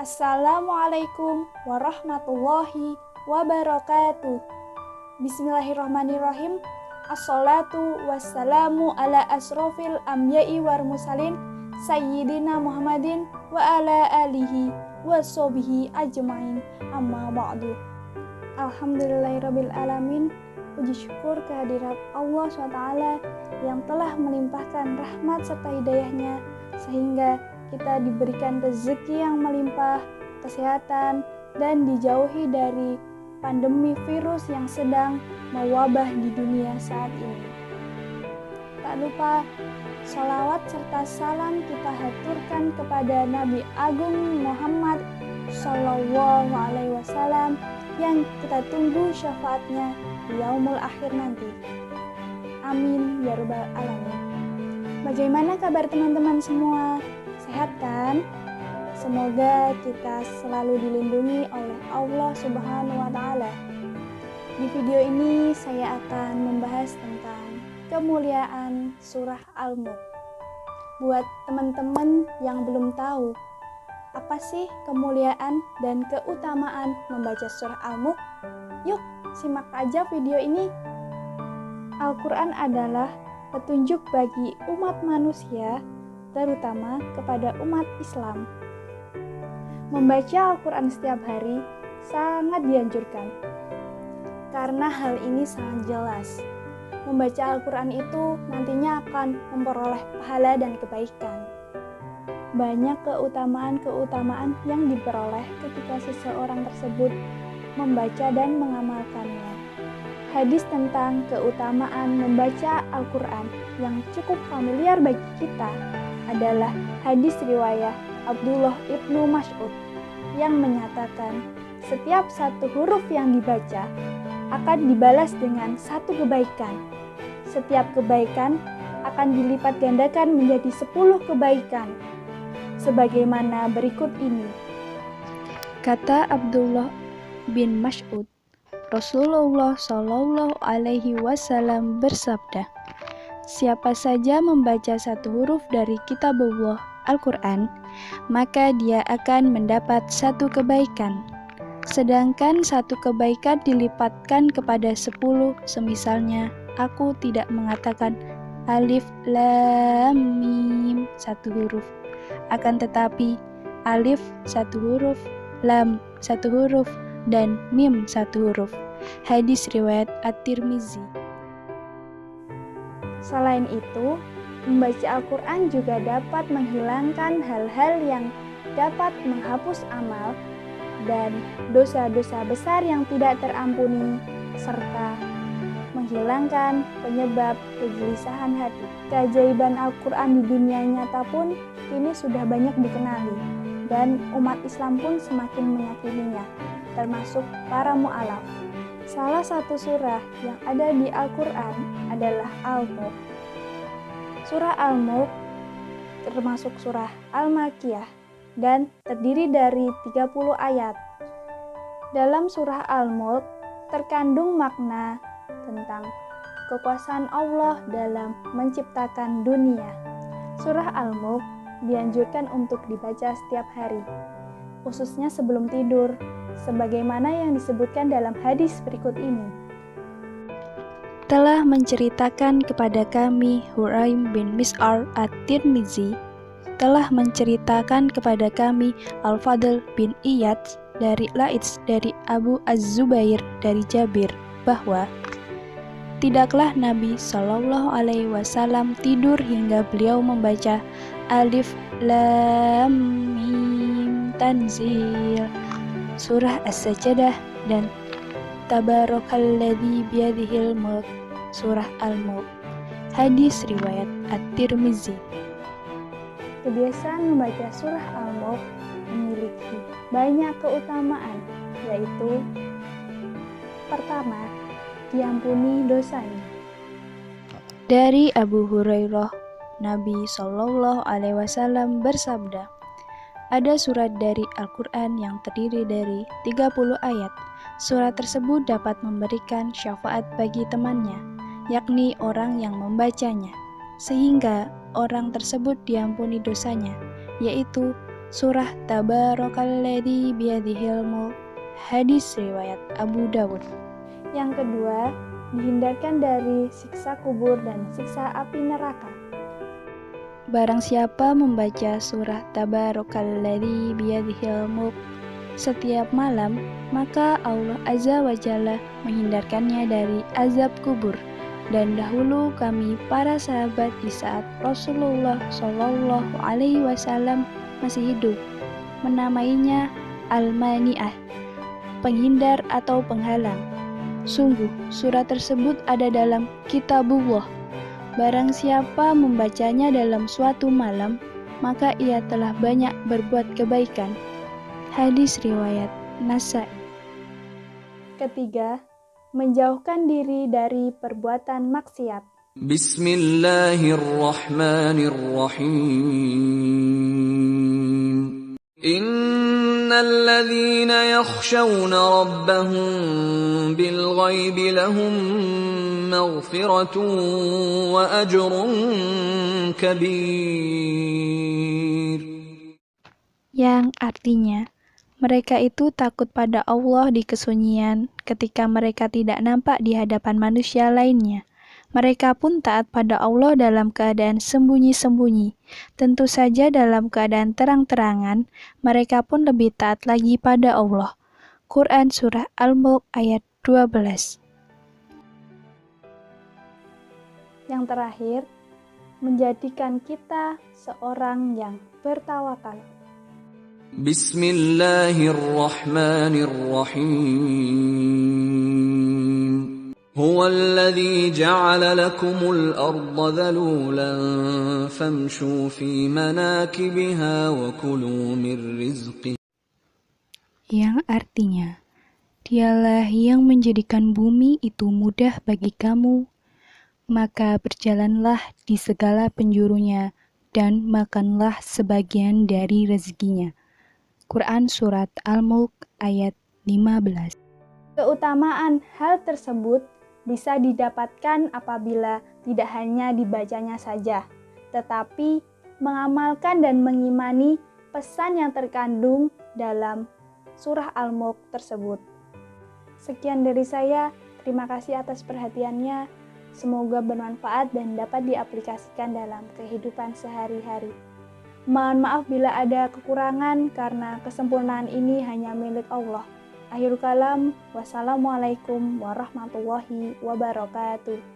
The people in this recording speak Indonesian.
Assalamualaikum warahmatullahi wabarakatuh. Bismillahirrahmanirrahim. Assalatu wassalamu ala asrofil amya'i war musalin Sayyidina Muhammadin wa ala alihi wa sobihi ajmain, amma ba'du. Alhamdulillahirabbil alamin. Puji syukur kehadirat Allah SWT yang telah melimpahkan rahmat serta hidayahnya sehingga kita diberikan rezeki yang melimpah, kesehatan, dan dijauhi dari pandemi virus yang sedang mewabah di dunia saat ini. Tak lupa sholawat serta salam kita haturkan kepada Nabi Agung Muhammad Sallallahu Alaihi Wasallam yang kita tunggu syafaatnya di yaumul akhir nanti. Amin ya rabbal alamin. Bagaimana kabar teman-teman semua? Sehat kan? Semoga kita selalu dilindungi oleh Allah Subhanahu wa Ta'ala. Di video ini saya akan membahas tentang kemuliaan surah Al-Mulk. Buat teman-teman yang belum tahu, apa sih kemuliaan dan keutamaan membaca surah Al-Mulk? Yuk, simak aja video ini. Al-Quran adalah petunjuk bagi umat manusia, terutama kepada umat Islam. Membaca Al-Quran setiap hari sangat dianjurkan, karena hal ini sangat jelas. Membaca Al-Quran itu nantinya akan memperoleh pahala dan kebaikan. Banyak keutamaan-keutamaan yang diperoleh ketika seseorang tersebut membaca dan mengamalkannya. Hadis tentang keutamaan membaca Al-Quran yang cukup familiar bagi kita adalah hadis riwayat Abdullah ibnu Mas'ud yang menyatakan setiap satu huruf yang dibaca akan dibalas dengan satu kebaikan. Setiap kebaikan akan dilipat gandakan menjadi 10 kebaikan. Sebagaimana berikut ini. Kata Abdullah bin Mas'ud, Rasulullah Shallallahu Alaihi Wasallam bersabda, siapa saja membaca satu huruf dari kitabullah Al-Quran, maka dia akan mendapat satu kebaikan. Sedangkan satu kebaikan dilipatkan kepada 10, semisalnya aku tidak mengatakan alif, lam, mim satu huruf, akan tetapi alif satu huruf, lam satu huruf, dan mim satu huruf. Hadis riwayat At-Tirmizi. Selain itu, membaca Al-Quran juga dapat menghilangkan hal-hal yang dapat menghapus amal dan dosa-dosa besar yang tidak terampuni, serta menghilangkan penyebab kegelisahan hati. Keajaiban Al-Quran di dunia nyata pun kini sudah banyak dikenali, dan umat Islam pun semakin meyakininya, termasuk para mu'alaf. Salah satu surah yang ada di Al-Quran adalah Al-Mulk. Surah Al-Mulk termasuk surah Al-Makiyah dan terdiri dari 30 ayat. Dalam surah Al-Mulk terkandung makna tentang kekuasaan Allah dalam menciptakan dunia. Surah Al-Mulk dianjurkan untuk dibaca setiap hari, khususnya sebelum tidur, sebagaimana yang disebutkan dalam hadis berikut ini. Telah menceritakan kepada kami Huraim bin Mis'ar At-Tirmizi, telah menceritakan kepada kami Al-Fadl bin Iyad dari Laits dari Abu Az-Zubair dari Jabir bahwa tidaklah Nabi Shallallahu Alaihi Wasallam tidur hingga beliau membaca alif, lam, mim, tanzil, surah As-Sajdah, dan Tabarakalladzi biyadihil mulk, surah Al-Mulk. Hadis riwayat At-Tirmizi. Kebiasaan membaca surah Al-Mulk memiliki banyak keutamaan, yaitu pertama, diampuni dosanya. Dari Abu Hurairah, Nabi Shallallahu Alaihi Wasallam bersabda, ada surat dari Al-Quran yang terdiri dari 30 ayat. Surat tersebut dapat memberikan syafaat bagi temannya, yakni orang yang membacanya, sehingga orang tersebut diampuni dosanya, yaitu surah Tabarakalladzi biyadihil mulk, hadis riwayat Abu Dawud. Yang kedua, dihindarkan dari siksa kubur dan siksa api neraka. Barang siapa membaca surah Tabarakalladzi biyadihil mulk setiap malam, maka Allah Azza wa Jalla menghindarkannya dari azab kubur. Dan dahulu kami para sahabat di saat Rasulullah Shallallahu Alaihi Wasallam masih hidup menamainya Al-Mani'ah, penghindar atau penghalang. Sungguh, surat tersebut ada dalam Kitabullah. Barang siapa membacanya dalam suatu malam, maka ia telah banyak berbuat kebaikan. Hadis riwayat Nasai. Ketiga, menjauhkan diri dari perbuatan maksiat. Bismillahirrahmanirrahim. Innal ladzina yakhshawna rabbahum bil ghaibi lahum maghfiratun wa ajrun kabir. Yang artinya, mereka itu takut pada Allah di kesunyian ketika mereka tidak nampak di hadapan manusia lainnya. Mereka pun taat pada Allah dalam keadaan sembunyi-sembunyi. Tentu saja dalam keadaan terang-terangan, mereka pun lebih taat lagi pada Allah. Quran Surah Al-Mulk ayat 12. Yang terakhir, menjadikan kita seorang yang bertawakal. Bismillahirrahmanirrahim. Huwallazi ja'ala lakumul arda dhalulan famshu fi manakibiha wa kulu min rizqih. Yang artinya, Dialah yang menjadikan bumi itu mudah bagi kamu, maka berjalanlah di segala penjurunya dan makanlah sebagian dari rezekinya. Quran Surat Al-Mulk ayat 15. Keutamaan hal tersebut bisa didapatkan apabila tidak hanya dibacanya saja, tetapi mengamalkan dan mengimani pesan yang terkandung dalam surah Al-Mulk tersebut. Sekian dari saya, terima kasih atas perhatiannya. Semoga bermanfaat dan dapat diaplikasikan dalam kehidupan sehari-hari. Mohon maaf bila ada kekurangan karena kesempurnaan ini hanya milik Allah. Akhirul kalam, wassalamualaikum warahmatullahi wabarakatuh.